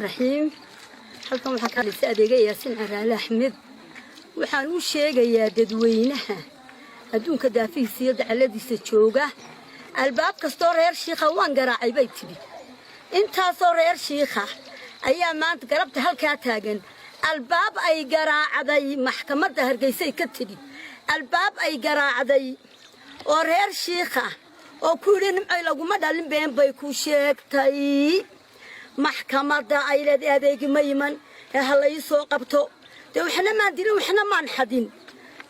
رحيم halkan waxaan ka hadlaysaa adeega Yaasin Caraale Axmed waxaan u sheegayaa dadweynaha adduunka daafihiisa dacaladiisa jooga albaab kastoo reer Shiikha waan garaacay bay tiri intaasoo reer Shiikha ayaa maanta garabta halka taagan albaab ay garaacday maxkamadda Hargeysa ka tiri albaab ay garaacday oo reer Shiikha oo ku yireen ay lagu ma dhalin been bay ku sheegtay maxkamadda ay leedahay adeeg ma yiman halay soo qabto de waxna ma dirin waxna ma xadin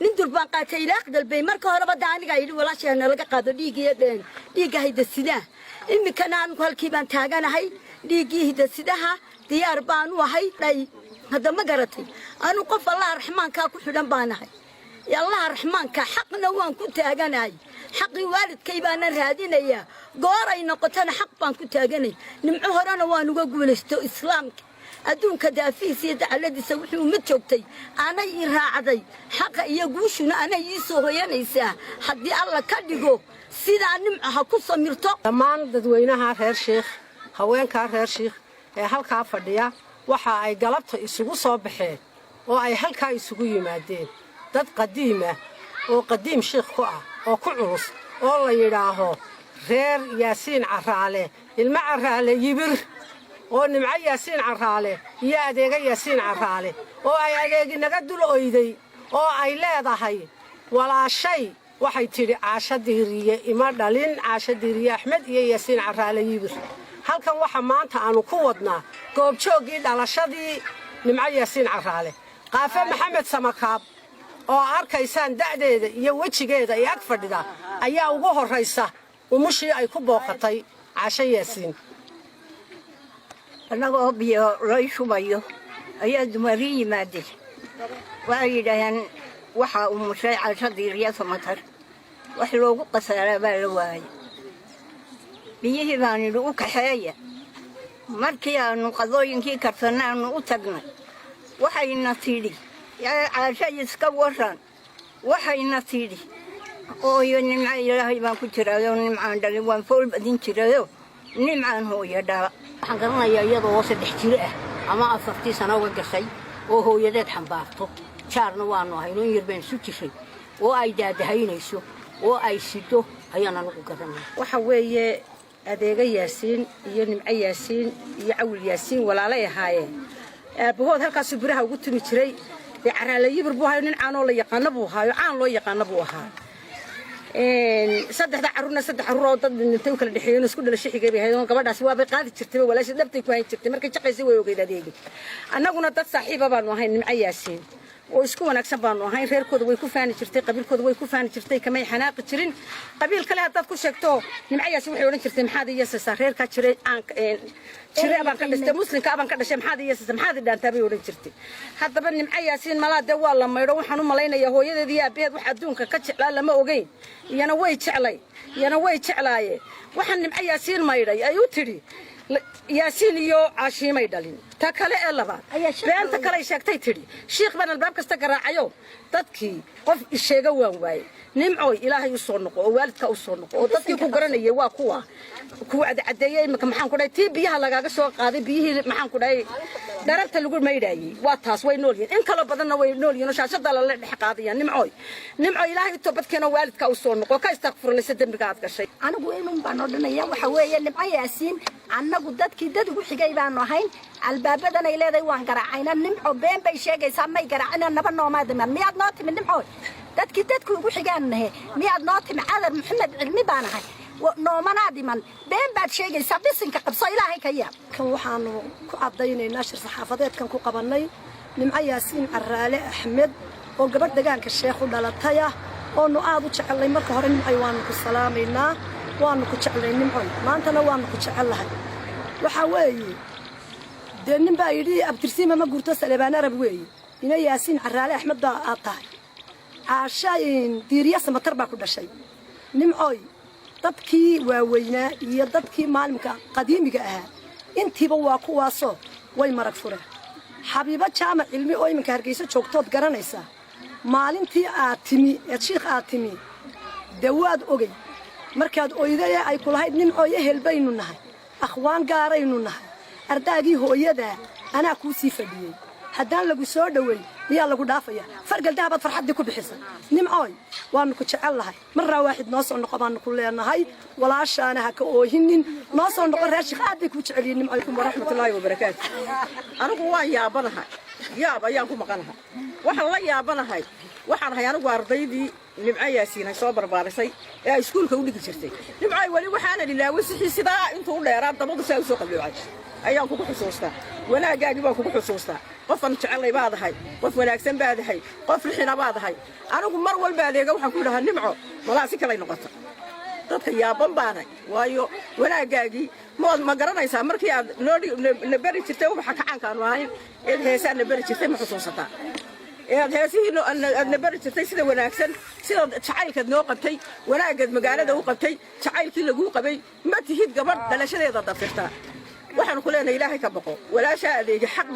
nin durbaan qaatay ilaaq dalbay marka horeba daaniga ay walaashana laga qaado dhiigiyadeen dhiiga hayda sida imika aan halkii baan taaganahay dhiigii hayda sidaha diyaar baan u ahay hada ma garatay anu qof Allah raxmaanka ku xidhan baanahay ya Allah raxmaanka xaqna waan ku taaganahay xaqi waalidkay baan raadinaya goor ay noqotana xaq baan ku taaganay nimco horana waan uga guulaysto islaamka adduunka daafihiisa dacaladiisa wuxuu ma joogtay aanay raacday xaqa iyo guushuna aanay ii soo hoyanaysaa haddii alla ka dhigo sida nimcaha ku samirto dhammaan dadweynaha reer Sheekh haweenka reer Sheekh ee halka fadhiya waxa ay galabta isugu soo baxeen oo ay halka isugu yimaadeen dad qadiima oo qadiim Sheekh ku ah oo ku culus oo la yiraaho reer Yaasin Caraale ilma Caraale yibir oo nimca Yaasin Caraale iyo adeega Yaasin Caraale oo ay adeegi naga dul oyday oo ay leedahay walaashay waxay tiri Caasha Diiriye ima dhalin Caasha Diiriye Axmed iyo Yaasin Caraale yibir halkan waxa maanta aanu ku wadnaa goobjoogii dhalashadii nimca Yaasin Caraale qaafa Maxamed Samakaab oo arkaysaan da'deeda iyo wajigeeda ay ag fadhida ayaa ugu horeysa umushii ay ku booqatay Caasha Yaasin anagoo biyo loo shubayo ayaa dumari yimaadeen waa yidhaahdeen waxa uu mushay Caasha Diiriye Samatar wax loogu qasaaray baa la waayay biyihii baan u kaxeeya markii aanu qadooyinkii kartanaanu u tagnay waxayna tidhi yaa Caasha iska waran waxayna tidhi oo nimca Ilaahay baan ku jirayo nimcaan dhalay waan fool badin jirayo nimcaan hooyo dhala waxaan garanayaa iyadoo 3 jir ah ama 4 sano uga gashay oo hooyadeed xambaarto jaarna waanu hayno in yarbeen isu jishay oo ay daadahaynayso oo ay sido ayaan anagu garanay waxa weeye adeega Yaasin iyo nimca Yaasin iyo Cawil Yaasin walaalay ahaayeen aabahood halkaas biraha ugu tumi jiray Caraale yibir buu hayo nin caano la yaqaan buu hayo caan loo yaqaan buu ahaa saddex carruur oo dad dhintay kala dhixiyeen isku dhalashay xigay hay'adon gabadhaas waa bay qaadi jirtay walaash dhabtay ku hayn jirtay markay shaqaysay way ogeyd adeegi annaguna dad saaxiiba baan ahayn nimca Yaasin oo isku wanaagsan baan ahayn reerkooda way ku faani jirtay qabiilkooda way ku faani jirtay kamay xanaaqi jirin qabiil kale hadad ku sheegto nimca Yaasin waxay oran jirtay maxaad yeesaysaa reerka jiray aan jiray baan ka dhashay muslimka baan ka dhashay maxaad yeesaysaa maxaad dhaantaa bay oran jirtay haddaba nimca Yaasin malaade waa la maydho waxaan u malaynayaa hooyadeed iyo aabaheed wax adduunka ka jeclaa lama ogeyn iyana way jeclaayeen waxaan nimca Yaasin maydhay ay u tiri Yaasin iyo Caashimay dhalin ta kale ee labaad beenta kale sheegtay tiri Sheekh baan albaab kasta garaacayo dadkii qof isheega waan waayay nimco Ilaahay u soo noqo oo waalidka u soo noqo oo dadkii ku garanayay waa kuwa cadeeyay imika maxaan ku dhahay tii biyaha lagaaga soo qaaday biyihii maxaan ku dhahay dararta lagu maydhaayay waa taas way noolyiin in kala badanna way noolyiin shaashada la dhex qaadayaan nimco Ilaahay toobadkeena waalidka u soo noqo ka istaghfirlaysa dambiga aad gashay anigu inuu baan odhanaya waxa weeye nimca Yaasin annagu dadkii dad ugu xigay baan ahayn albaabadan ay leedahay waan garaacayna nimco been bay sheegaysaa may garaacina naba noomaadama miyaad noo timi nimco dadkii dadku ugu xigaanahay miyaad noo timi Cadar Maxamed cilmi baan ahay noomanaadiman been baad sheegaysaa bisinka qabso Ilaahay ka yaab kan waxaanu ku cadaynaynaa shir saxaafadeedkan ku qabanay nimca Yaasin Caraale Axmed oo gabadh deegaanka Sheekh u dhalatay oo nu aad u jecelay marka hore nimcay waanu ku salaameynaa waanu ku jecelay nimcay maantana waanu ku jecelahay waxa weeye de nin baa yidhi abtirsiima ma gurto Salebaan Arab weeye ina Yaasin Caraale Axmed baa aad tahay Caasha Diiriye Samatar baa ku dhashay nimcay dadkii waaweynaa iyo dadkii maalimka qadiimiga ahaa intiiba waa kuwaasoo way marag fureen xabiibo jaamac cilmi oo iminka Hargeysa joogtood garanaysaa maalintii aad timi ee Sheekh aad timi dawaad ogay markaad oyday ay kulahayd nimcooy ehel baynu nahay akhwaan gaaraynu nahay ardaagii hooyada anaa kuu sii fadhiyey haddaan lagu soo dhaweyn miyaa lagu dhaafaya fargal dahabaad farxaddii ku bixisa nimcooy waanu ku jecel lahay marraa waaxid noo soo noqo baanu ku leenahay walaashaana ha ka oohinin noo soo noqo reer sheekh aad bay kuu jecel yihiin nimcooy waraxmatullaahi wabarakaatu anigu waan yaabanahay yaab ayaan ku maqanahay waxaan la yaabanahay waxaan ahay anigu ardaydii nimco yaasiin ay soo barbaarisay ee ay iskuulka u dhigi jirtay nimcooy weli waxaana ilaaway sixii sidaa intuu u dheeraa dabadu saa u soo qabloocay ayaan kugu xusuustaa wanaagaagii baan kugu xusuustaa qofan jecelay baad ahay qof wanaagsan baad ahay qof rixina baad ahay anigu mar walba adeega waxaan ku dhahaa nimco malaa si kale noqoto dadka yaaban baanay waayo wanaagaagii ma garanaysaa markii aad na beri jirtay waxa kacankaanu ahayn eed heesaa na beri jirtay ma xusuusataa eed heesihii aad na beri jirtay sida wanaagsan sida jacaylkaad noo qabtay wanaagaad magaalada u qabtay jacaylkii laguu qabay ma tihid gabadh dhalashadeeda dafirtaa waxaan ku leenahay ilaahay ka baqo walaasha adeega xaq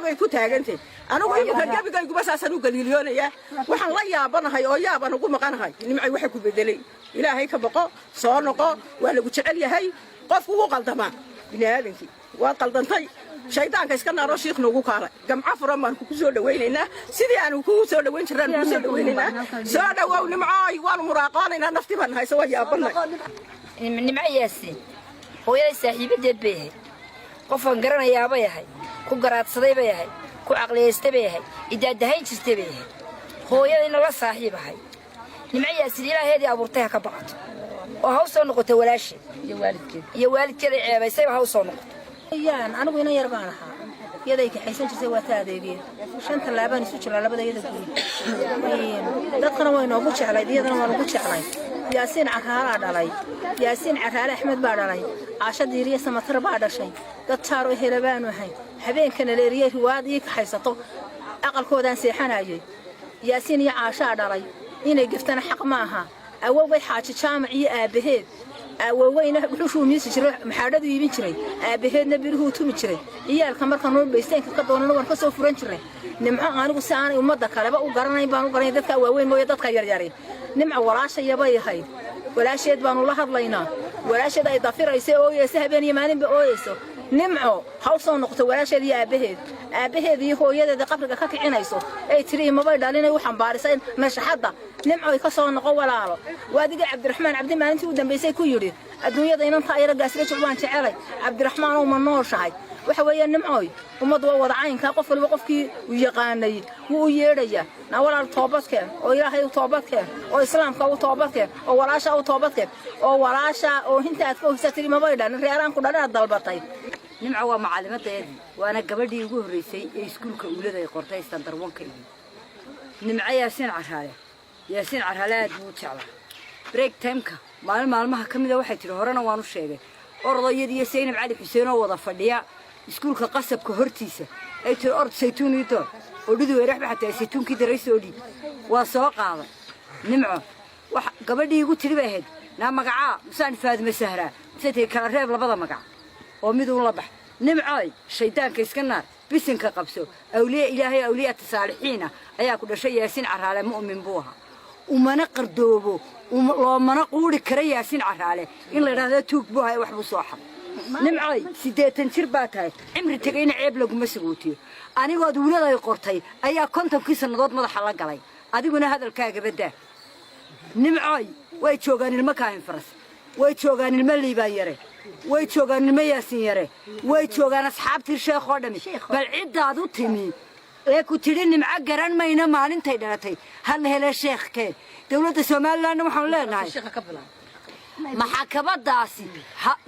bay ku taagantay anigu imika gabigayguba saasaan u galiiliyoonaya waxaan la yaabanahay oo yaabaan ugu maqanahay nimcay waxa ku bedelay ilaahay ka baqo soo noqo waa lagu jecel yahay qofku wuu qaldamaa biniaadankii waad qaldantay shaydaanka iska naaro shiikh noogu kaalay gamca furan baan kugu soo dhawaynaynaa sidii aan kugu soo dhawayn jiraan kugu soo dhawaynaynaa soo dhawow nimcooy waanu muraaqoonaynaa nafti baan hayso waa yaabanay nimco yaasiin hooyaday saaxiibadeed bay ahayd qofaan garanayaa bay ahayd ku garaadsaday bay ahayd ku caqliyaystay bay ahayd idaadahayn jirtay bay ahayd hooyadayna la saaxiib ahayd nimco yaasiin ilaaheedii abuurtay ha ka baqato oo ha u soo noqoto walaasheed iyo waalidkeeday ceebaysayba ha u soo noqoto anigu ina yar baan ahaa iyaday kaxaysan jirtay waa ta adeegeen 5 tallaabaan isu jiraa labada iyada guri dadkana way noogu jeclayd iyadana waa nagu jeclay yaasiin caraala dhalay yaasiin caraala axmed baa dhalay caasha diiriye samatar baa dhashay dad taaro helabaanu ahay habeenkana leeriyay riwaadii ka haysato aqalkoodaan seexanayay yaasiin iyo caasha dhalay inay gaftana xaq ma aha awowgay xaaji jaamac iyo aabaheed awowgayna wuxuu miisi jiray maxaadadu iibin jiray aabaheedna biruhu tumi jiray iyaalka marka noo beysteenka ka doonana waan ka soo furan jiray nimco anigu si aan ummadda kaleba u garanayn baan u garanay dadka waaweyn mooye dadka yaryar nimco walaashayabay ahayd walaasheed baanu la hadlaynaa walaasheed ay dafiraysay ooyeysa habeen iyo maalinba ooyeyso nimco ha u soo noqoto walaasheed iyo aabaheed iyo hooyadeeda qabriga ka kicinayso ay tiri imabay dhalinay u xambaarisay nashaxadda nimco ay ka soo noqo walaalo waadiga cabdiraxmaan cabdi maalintii u dambeysay ku yidhi adduunyada inanta ayara gaasira joogaan jecelay cabdiraxmaan oo ma nooshahay waxa weeye nimcooy ummadu waa wada caynka qof walba qofkii u yaqaanay wuu u yeedhaya na walaal toobadkeen oo ilaahay u toobadkeen oo islaamka u toobadkeen oo walaasha u toobadkeen oo walaasha oo inta aad ka hoysatay mabay dhan reeraan ku dhalaa dalbatay nimco waa macallimadeedii waana gabadhii ugu horreysay ee iskuulka uulada ay qortay standar 1 nimco yaasiin caraale aad buu jeclaa break time-ka maalmaha ka mid ah waxay tiri horena waan u sheegay ordayad iyo Saynab Cali Xuseen oo wada fadhiya iskuulka qasabka hortiisa ay tiri ord saytuun iyo doon oo dhidu weerax xataa saytuunkii dareysoo dhib waa soo qaaday nimco wax gabadhii ugu tiri bay ahayd na magaca Musaan Faadima Sahra sidii kala reeb labada magac oo mid uu la bax nimcooy shaydaanka iska naar bisinka qabso awliya ilaahay awliya saalixiina ayaa ku dhashay yaasiin caraale mu'min buu ahaa umana qardoobo loo mana quuri kara yaasiin caraale in la yiraahdo tuug buu hay wax buu soo xad nimcooy 80 jir baa tahay cimri tagayna ceeb laguma sagootiyo anigoo duulada ay qortay ayaa 50 sanadood madaxa la galay adiguna hadalkaaga badaa nimcooy way joogaan ilma kaahin faras way joogaan ilma liibaan yare way joogaan ilma yaasiin yare way joogaan asxaabtii sheekh oo dhami bal cidaad u timi ee ku tiri nimco garan mayna maalintay dhalatay hal hele sheekhkeen dawladda Soomaaliland waxaan leenahay maxkamadaasi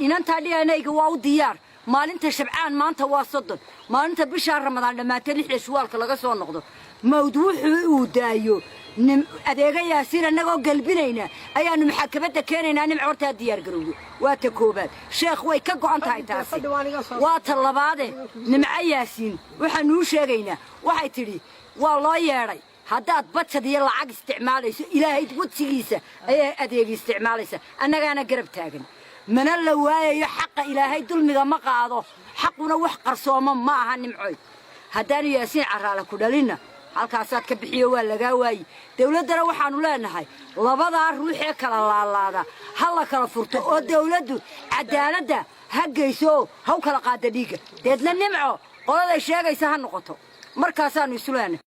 inanta dhiyanayga waa u diyaar maalinta Shabcaan maanta waa 30 maalinta bisha Ramadaan dhamaatay 6 Shawaalka laga soo noqdo mawduucu uu daayo adeega yaasiin anagoo galbinayna ayaanu maxkamadda keenaynaa nimco horta diyaar garowdo waa ta koobaad sheekh way ka go'an tahay taasi waa ta labaad nimco yaasiin waxaan u sheegaynaa waxay tiri waa loo yeeray haddaad bajad iyo lacag isticmaalayso ilaahay wadsigiisa ayaa adeeg isticmaalaysa annagaana garab taagan mana la waayayo xaqa ilaahay dulmiga ma qaado xaquna wax qarsooma ma aha nimcooy haddaan yaasiin caraala ku dhalina halkaasaad ka bixiyo waa lagaa waayi dawladdana waxaanu leenahay labadaa ruuxee kala laalaada ha la kala furto oo dawladdu cadaaladda ha geyso haw kala qaada dhiigga deedna nimco qoladay sheegaysa ha noqoto markaasaanu isu leenahay